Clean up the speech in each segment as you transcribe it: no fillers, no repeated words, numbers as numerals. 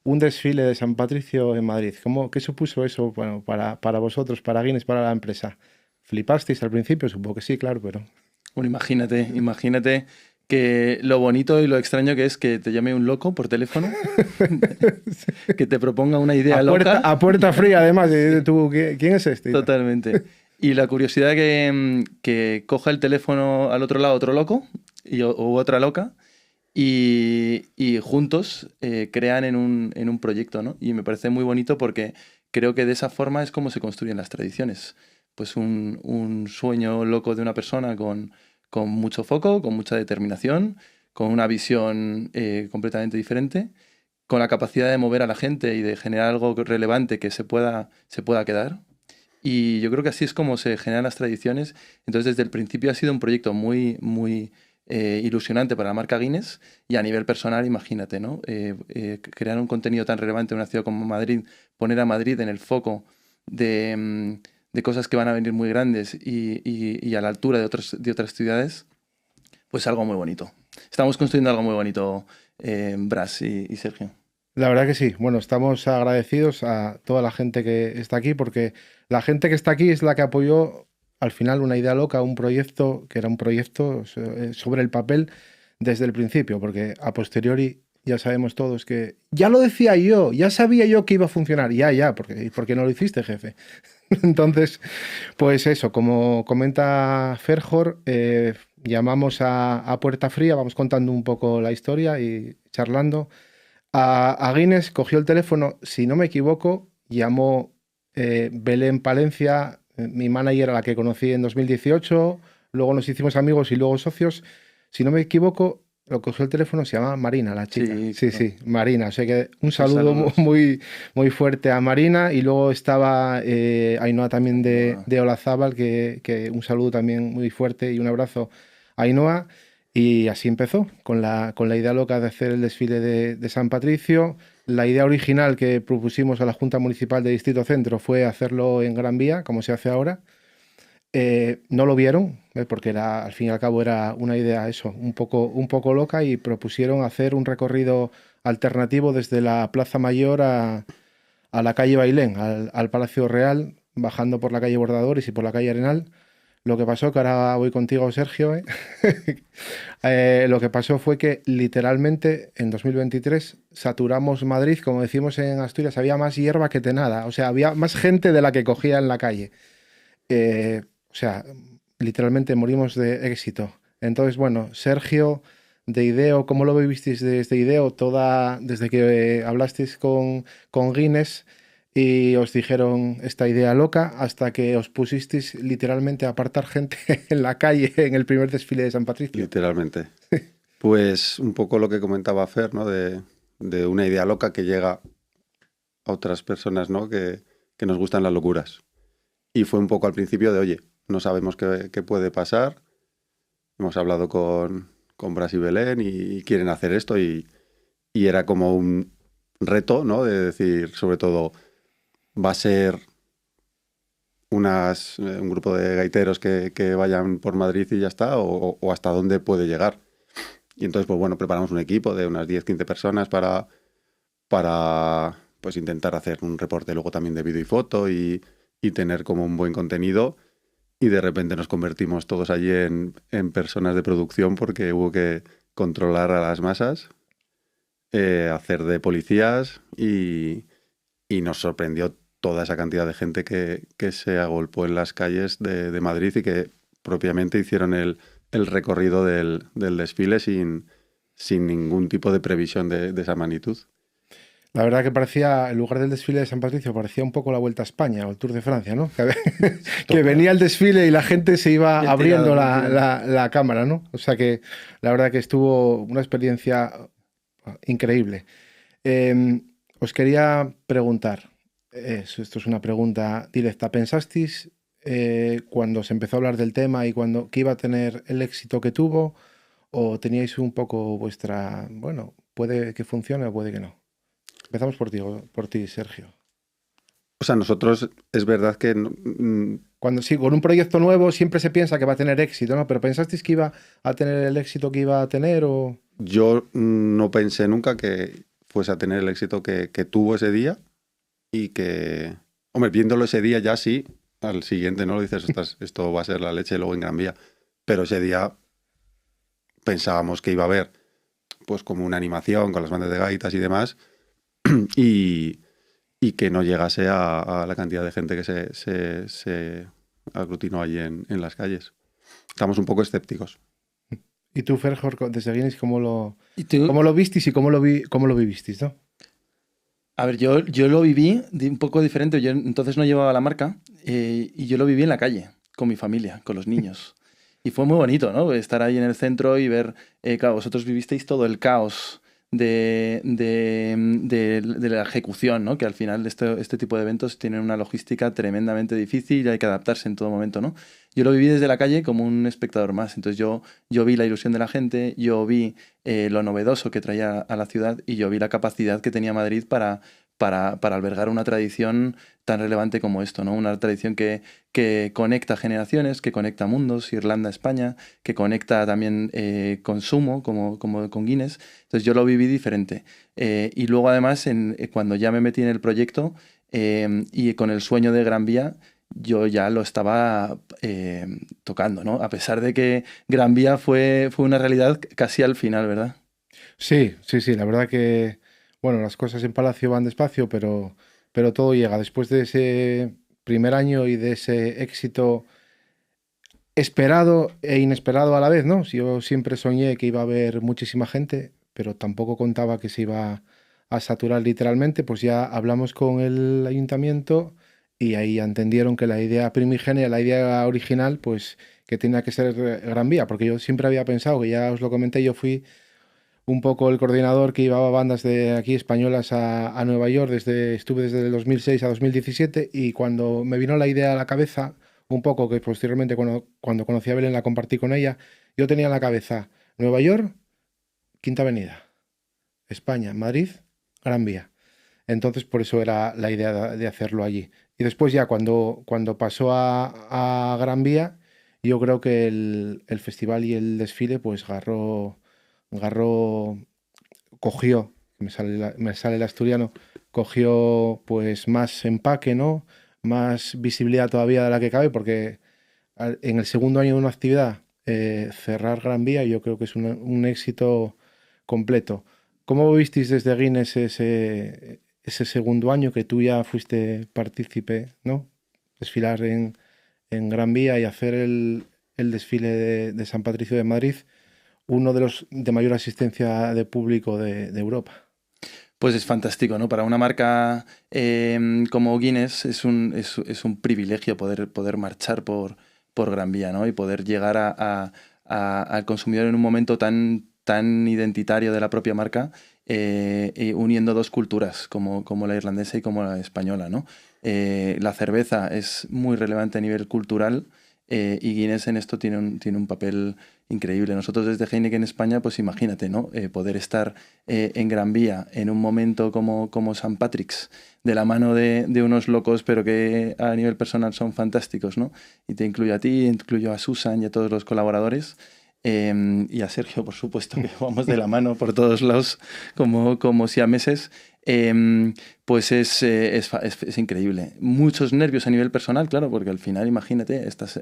un desfile de San Patricio en Madrid. ¿Qué supuso eso, bueno, para vosotros, para Guinness, para la empresa? ¿Flipasteis al principio? Supongo que sí, claro, pero... Bueno, imagínate que lo bonito y lo extraño que es que te llame un loco por teléfono, que te proponga una idea loca. A puerta fría, además, ¿quién es este? Totalmente. Y la curiosidad que coja el teléfono al otro lado otro loco u otra loca y juntos crean en un proyecto, ¿no? Y me parece muy bonito porque creo que de esa forma es como se construyen las tradiciones. Pues un sueño loco de una persona con mucho foco, con mucha determinación, con una visión completamente diferente, con la capacidad de mover a la gente y de generar algo relevante que se pueda quedar. Y yo creo que así es como se generan las tradiciones. Entonces, desde el principio ha sido un proyecto muy ilusionante para la marca Guinness y a nivel personal, imagínate, ¿no? Crear un contenido tan relevante en una ciudad como Madrid, poner a Madrid en el foco de cosas que van a venir muy grandes y a la altura de otras ciudades, pues algo muy bonito. Estamos construyendo algo muy bonito, Bras y Sergio. La verdad que sí. Bueno, estamos agradecidos a toda la gente que está aquí porque la gente que está aquí es la que apoyó al final una idea loca, un proyecto que era un proyecto sobre el papel desde el principio, porque a posteriori ya sabemos todos que ya lo decía yo, ya sabía yo que iba a funcionar, ya, porque ¿por qué no lo hiciste, jefe? Entonces, pues eso, como comenta Ferjor, llamamos a Puerta Fría, vamos contando un poco la historia y charlando. A Guinness cogió el teléfono, si no me equivoco, llamó Belén Palencia, mi manager a la que conocí en 2018, luego nos hicimos amigos y luego socios. Si no me equivoco, lo cogió el teléfono, se llama Marina, la chica. Sí, Sí, claro. sí, Marina. O sea que un Pues saludo saludos. muy fuerte a Marina y luego estaba Ainhoa también Ainhoa. de Olazábal, que un saludo también muy fuerte y un abrazo a Ainhoa. Y así empezó, con la idea loca de hacer el desfile de San Patricio. La idea original que propusimos a la Junta Municipal de Distrito Centro fue hacerlo en Gran Vía, como se hace ahora. No lo vieron, porque era, al fin y al cabo era una idea eso, un poco loca y propusieron hacer un recorrido alternativo desde la Plaza Mayor a la calle Bailén, al Palacio Real, bajando por la calle Bordadores y por la calle Arenal. Lo que pasó, que ahora voy contigo, Sergio, lo que pasó fue que literalmente en 2023 saturamos Madrid, como decimos en Asturias, había más hierba que tenada, o sea, había más gente de la que cogía en la calle. O sea, literalmente morimos de éxito. Entonces, bueno, Sergio, de Ideo, ¿cómo lo vivisteis desde Ideo? Desde que hablasteis con Guinness y os dijeron esta idea loca, hasta que os pusisteis literalmente a apartar gente en la calle en el primer desfile de San Patricio. Literalmente. Pues un poco lo que comentaba Fer, ¿no? De una idea loca que llega a otras personas, ¿no? Que nos gustan las locuras. Y fue un poco al principio de, oye, no sabemos qué puede pasar. Hemos hablado con Bras y Belén y quieren hacer esto y era como un reto, ¿no? De decir, sobre todo, va a ser un grupo de gaiteros que vayan por Madrid y ya está, o hasta dónde puede llegar. Y entonces, pues bueno, preparamos un equipo de unas 10-15 personas para pues intentar hacer un reporte luego también de vídeo y foto y tener como un buen contenido. Y de repente nos convertimos todos allí en personas de producción porque hubo que controlar a las masas, hacer de policías y nos sorprendió toda esa cantidad de gente que se agolpó en las calles de Madrid y que propiamente hicieron el recorrido del desfile sin ningún tipo de previsión de esa magnitud. La verdad que parecía, en lugar del desfile de San Patricio, parecía un poco la Vuelta a España o el Tour de Francia, ¿no? Que venía el desfile y la gente se iba Bien tirado, abriendo bien tirado. la cámara, ¿no? O sea que la verdad que estuvo una experiencia increíble. Os quería preguntar, esto es una pregunta directa, ¿pensasteis cuando se empezó a hablar del tema y cuando que iba a tener el éxito que tuvo o teníais un poco vuestra, bueno, puede que funcione o puede que no? Empezamos por ti, Sergio. O sea, nosotros es verdad que Cuando sí, con un proyecto nuevo siempre se piensa que va a tener éxito, ¿no? Pero ¿pensasteis que iba a tener el éxito que iba a tener o...? yo no pensé nunca que fuese a tener el éxito que tuvo ese día y que, hombre, viéndolo ese día ya sí, al siguiente no lo dices, "Ostras, esto va a ser la leche luego en Gran Vía", pero ese día pensábamos que iba a haber pues como una animación con las bandas de gaitas y demás y que no llegase a la cantidad de gente que se aglutinó allí en las calles. Estamos un poco escépticos. ¿Y tú, Ferjor, desde Guinness, cómo ¿Y tú? lo visteis y cómo lo vivisteis, ¿no? A ver, yo lo viví un poco diferente. Yo entonces no llevaba la marca y yo lo viví en la calle, con mi familia, con los niños. Y fue muy bonito, ¿no? Estar ahí en el centro y ver, claro, vosotros vivisteis todo el caos de la ejecución, ¿no? Que al final este tipo de eventos tienen una logística tremendamente difícil y hay que adaptarse en todo momento, ¿no? Yo lo viví desde la calle como un espectador más. Entonces yo vi la ilusión de la gente, yo vi lo novedoso que traía a la ciudad y yo vi la capacidad que tenía Madrid para albergar una tradición tan relevante como esto, ¿no? Una tradición que conecta generaciones, que conecta mundos, Irlanda, España, que conecta también consumo, como con Guinness. Entonces yo lo viví diferente. Y luego además, cuando ya me metí en el proyecto y con el sueño de Gran Vía, yo ya lo estaba tocando, ¿no? A pesar de que Gran Vía fue una realidad casi al final, ¿verdad? Sí, la verdad que, bueno, las cosas en Palacio van despacio, pero todo llega. Después de ese primer año y de ese éxito esperado e inesperado a la vez, ¿no? Yo siempre soñé que iba a haber muchísima gente, pero tampoco contaba que se iba a saturar literalmente, pues ya hablamos con el ayuntamiento y ahí ya entendieron que la idea primigenia, la idea original, pues que tenía que ser Gran Vía, porque yo siempre había pensado, que ya os lo comenté, yo fui un poco el coordinador que llevaba bandas de aquí españolas a Nueva York, estuve desde el 2006 a 2017 y cuando me vino la idea a la cabeza, un poco que posteriormente cuando conocí a Belén la compartí con ella, yo tenía en la cabeza Nueva York, Quinta Avenida, España, Madrid, Gran Vía. Entonces por eso era la idea de hacerlo allí. Y después ya cuando pasó a Gran Vía, yo creo que el festival y el desfile pues cogió, me sale el asturiano, cogió pues más empaque, ¿no? Más visibilidad todavía de la que cabe, porque en el segundo año de una actividad cerrar Gran Vía yo creo que es un éxito completo. ¿Cómo visteis desde Guinness ese segundo año que tú ya fuiste partícipe, ¿no? Desfilar en Gran Vía y hacer el desfile de San Patricio de Madrid, uno de los de mayor asistencia de público de Europa? Pues es fantástico, ¿no? Para una marca como Guinness es un privilegio poder marchar por Gran Vía, ¿no? Y poder llegar al consumidor en un momento tan identitario de la propia marca, uniendo dos culturas, como la irlandesa y como la española, ¿no? La cerveza es muy relevante a nivel cultural y Guinness en esto tiene un papel increíble. Nosotros desde Heineken España, pues imagínate, ¿no? Poder estar en Gran Vía en un momento como St. Patrick's, de la mano de unos locos, pero que a nivel personal son fantásticos, ¿no? Y te incluyo a ti, incluyo a Susan y a todos los colaboradores. Y a Sergio, por supuesto, que vamos de la mano por todos lados como siameses. Pues es increíble. Muchos nervios a nivel personal, claro, porque al final, imagínate, estás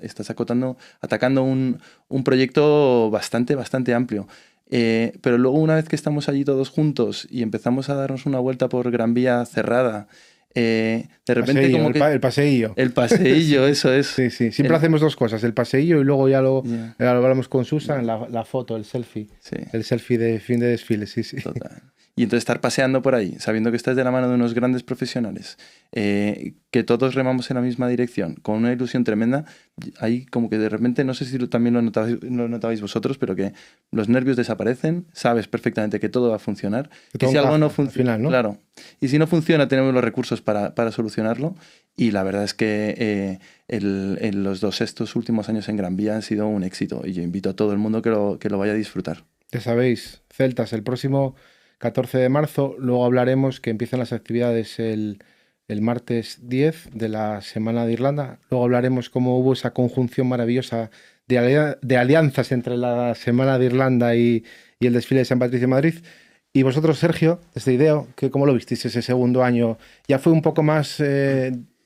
atacando un proyecto bastante amplio. Pero luego, una vez que estamos allí todos juntos y empezamos a darnos una vuelta por Gran Vía cerrada, de repente Paseillo, como que... el paseillo. El paseillo, eso es. Sí, siempre hacemos dos cosas, el paseillo y luego ya lo Yeah. hablamos con Susan, la foto, el selfie. Sí. El selfie de fin de desfile, sí. Total. Y entonces estar paseando por ahí, sabiendo que estás de la mano de unos grandes profesionales, que todos remamos en la misma dirección, con una ilusión tremenda, ahí como que de repente, no sé si también lo notabais vosotros, pero que los nervios desaparecen, sabes perfectamente que todo va a funcionar, que si algo no funciona, ¿no? Claro, y si no funciona tenemos los recursos para solucionarlo, y la verdad es que los estos últimos años en Gran Vía han sido un éxito, y yo invito a todo el mundo que lo vaya a disfrutar. Ya sabéis, celtas, el próximo 14 de marzo, luego hablaremos que empiezan las actividades el martes 10 de la Semana de Irlanda, luego hablaremos cómo hubo esa conjunción maravillosa de alianzas entre la Semana de Irlanda y el desfile de San Patricio de Madrid, Y vosotros, Sergio, desde IDEO, ¿cómo lo visteis ese segundo año? Ya fue un poco más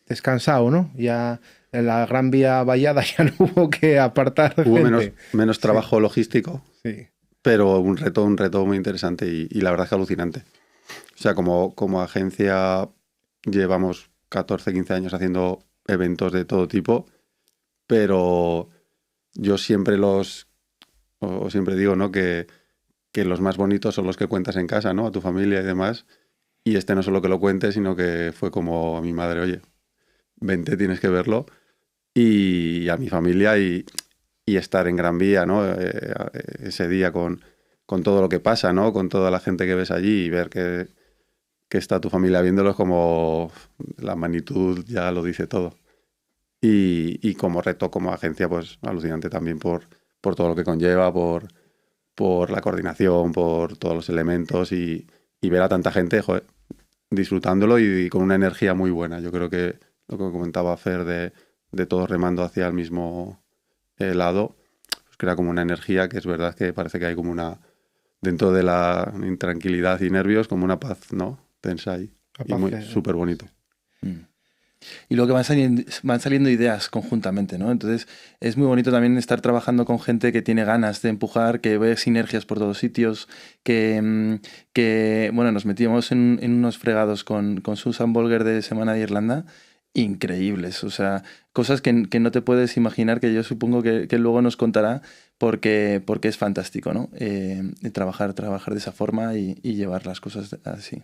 descansado, ¿no? Ya en la Gran Vía vallada ya no hubo que apartar Hubo gente. menos trabajo logístico, Sí. pero un reto muy interesante y la verdad es que alucinante. O sea, como agencia llevamos 14, 15 años haciendo eventos de todo tipo, pero yo siempre siempre digo, ¿no? Que los más bonitos son los que cuentas en casa, ¿no? A tu familia y demás. Y este no solo que lo cuente, sino que fue como a mi madre, oye, vente, tienes que verlo. Y a mi familia y estar en Gran Vía, ¿no? Ese día con todo lo que pasa, ¿no? Con toda la gente que ves allí y ver que está tu familia viéndolo es como la magnitud ya lo dice todo. Y como reto, como agencia, pues alucinante también por todo lo que conlleva, por la coordinación, por todos los elementos y ver a tanta gente, joder, disfrutándolo y con una energía muy buena. Yo creo que lo que comentaba Fer de todos remando hacia el mismo lado, pues crea como una energía que es verdad que parece que hay como dentro de la intranquilidad y nervios, como una paz, ¿no? Tensa ahí. Y súper bonito. Y luego que van saliendo ideas conjuntamente, ¿no? Entonces es muy bonito también estar trabajando con gente que tiene ganas de empujar, que ve sinergias por todos sitios, que bueno, nos metimos en unos fregados con Susan Bolger de Semana de Irlanda, increíbles, o sea, cosas que no te puedes imaginar, que yo supongo que luego nos contará, porque es fantástico, ¿no? Trabajar de esa forma y llevar las cosas así.